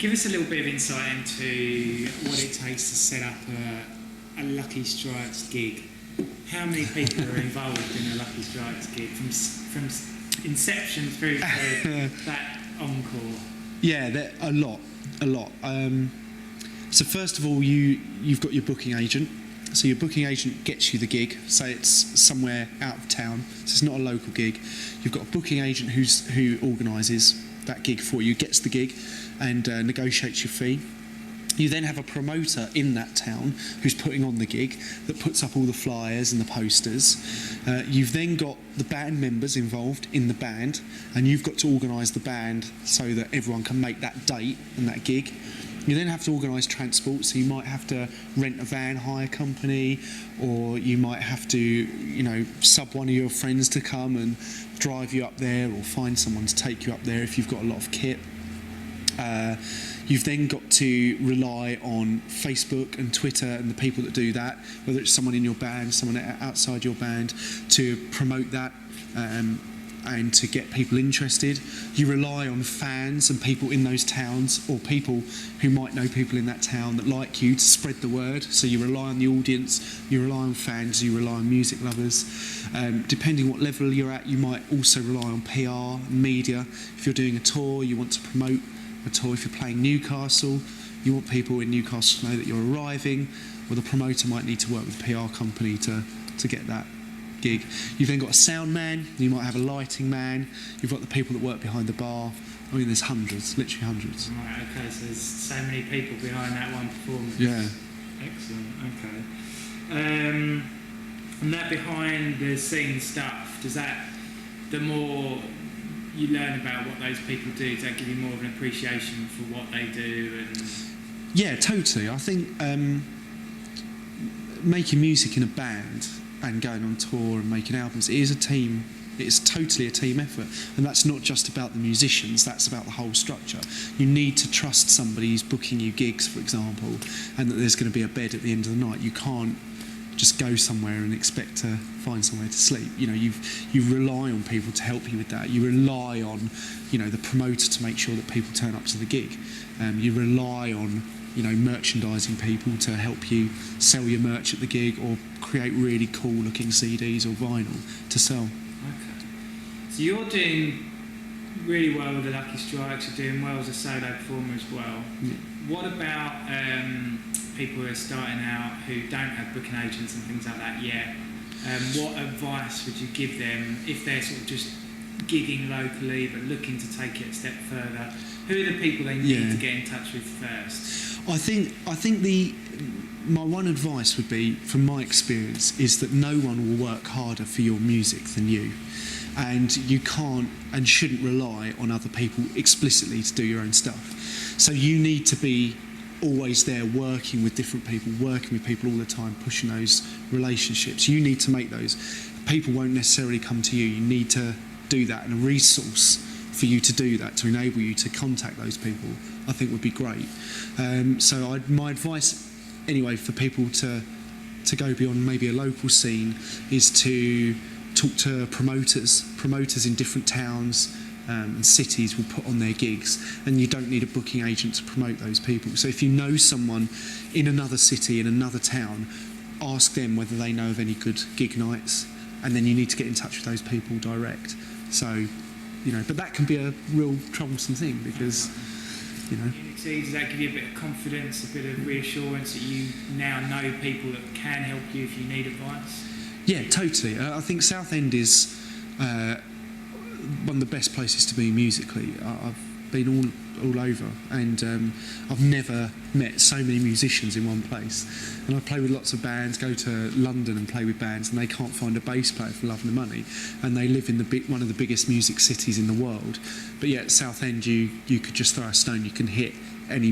Give us a little bit of insight into what it takes to set up a Lucky Strikes gig. How many people are involved in a Lucky Strikes gig from inception through to that encore? Yeah, a lot. So first of all, you've got your booking agent. So your booking agent gets you the gig. Say it's somewhere out of town, so it's not a local gig. You've got a booking agent who organises that gig for you, gets the gig, and negotiates your fee. You then have a promoter in that town who's putting on the gig that puts up all the flyers and the posters. You've then got the band members involved in the band, and you've got to organise the band so that everyone can make that date and that gig. You then have to organise transport, so you might have to rent a van hire company, or you might have to, sub one of your friends to come and drive you up there, or find someone to take you up there if you've got a lot of kit. You've then got to rely on Facebook and Twitter and the people that do that, whether it's someone in your band, someone outside your band, to promote that and to get people interested. You rely on fans and people in those towns, or people who might know people in that town that like you, to spread the word. So you rely on the audience, you rely on fans, you rely on music lovers. Depending what level you're at, you might also rely on PR, media. If you're doing a tour, you want to promote a tour. If you're playing Newcastle, you want people in Newcastle to know that you're arriving, or the promoter might need to work with a PR company to get that gig. You've then got a sound man, you might have a lighting man, you've got the people that work behind the bar. I mean, there's hundreds, literally hundreds. Right, okay, so there's so many people behind that one performance. Yeah. Excellent, okay. And that behind the scenes stuff, does that, the more you learn about what those people do, does that give you more of an appreciation for what they do? And yeah, totally. I think making music in a band and going on tour and making albums, it is a team. It's totally a team effort, and that's not just about the musicians, that's about the whole structure. You need to trust somebody who's booking you gigs, for example, and that there's going to be a bed at the end of the night. You can't just go somewhere and expect to find somewhere to sleep. You rely on people to help you with that. You rely on, the promoter to make sure that people turn up to the gig. You rely on, merchandising people to help you sell your merch at the gig, or create really cool looking CDs or vinyl to sell. Okay. So you're doing really well with the Lucky Strikes, you're doing well as a solo performer as well. Yeah. What about people who are starting out who don't have booking agents and things like that yet? What advice would you give them if they're sort of just gigging locally but looking to take it a step further? Who are the people they need to get in touch with first? I think my one advice would be, from my experience, is that no one will work harder for your music than you. And you can't and shouldn't rely on other people explicitly to do your own stuff. So you need to be always there, working with different people, working with people all the time, pushing those relationships. You need to make those. People won't necessarily come to you. You need to do that, and a resource for you to do that, to enable you to contact those people, I think would be great. So my advice, anyway, for people to go beyond maybe a local scene is to talk to promoters in different towns and cities will put on their gigs, and you don't need a booking agent to promote those people. So if you know someone in another city, in another town, ask them whether they know of any good gig nights, and then you need to get in touch with those people direct. So, but that can be a real troublesome thing because, Does that give you a bit of confidence, a bit of reassurance that you now know people that can help you if you need advice? Yeah, totally. I think Southend is one of the best places to be musically. I've been all over, and I've never met so many musicians in one place. And I play with lots of bands, go to London and play with bands, and they can't find a bass player for love and money. And they live in one of the biggest music cities in the world. But yet, Southend, you could just throw a stone, you can hit any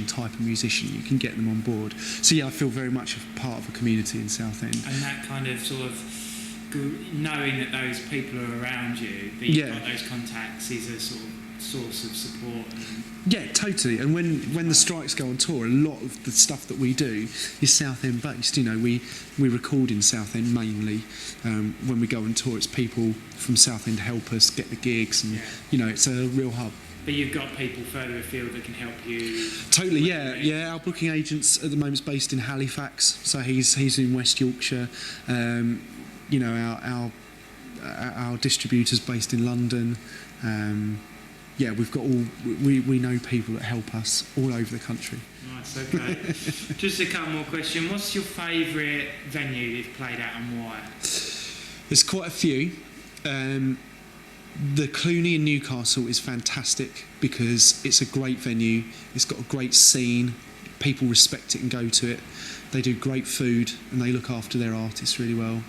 type of musician, you can get them on board. So yeah, I feel very much a part of a community in Southend. And that kind of sort of knowing that those people are around you, that you've got those contacts, is a sort of source of support. Yeah, totally. And when the Strikes go on tour, a lot of the stuff that we do is Southend based. We record in Southend mainly. When we go on tour, it's people from Southend help us get the gigs, and it's a real hub. but you've got people further afield that can help you. Totally, yeah. Our booking agent's at the moment is based in Halifax, so he's in West Yorkshire. You know, our distributor's based in London. Yeah, we've got we know people that help us all over the country. Nice, okay. Just a couple more questions. What's your favourite venue you've played at and why? There's quite a few. The Cluny in Newcastle is fantastic because it's a great venue. It's got a great scene. People respect it and go to it. They do great food and they look after their artists really well.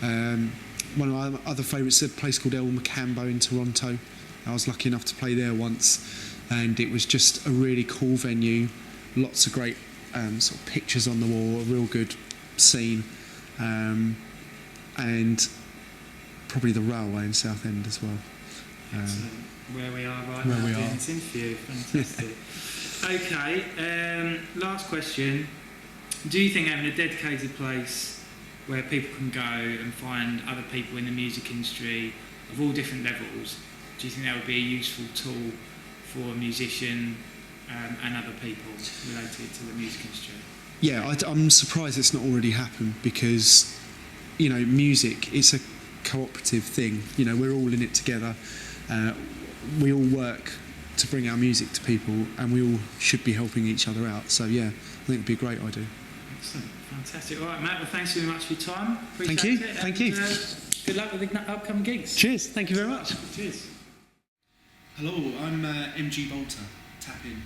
One of my other favourites is a place called El Macambo in Toronto. I was lucky enough to play there once, and it was just a really cool venue. Lots of great sort of pictures on the wall, a real good scene, and probably the Railway in Southend as well. Where we are right now doing this interview. Fantastic. Okay, last question. Do you think having a dedicated place where people can go and find other people in the music industry of all different levels, do you think that would be a useful tool for a musician and other people related to the music industry? Yeah, I'm surprised it's not already happened because, you know, music, it's a cooperative thing. You know, we're all in it together. We all work to bring our music to people and we all should be helping each other out. So, yeah, I think it would be a great idea. Excellent. Fantastic. All right, Matt, well, thanks very much for your time. Appreciate Thank you. it. Thank you. Good luck with the upcoming gigs. Cheers. Thank you very much. Cheers. Hello, I'm MG Boulter. Tap in.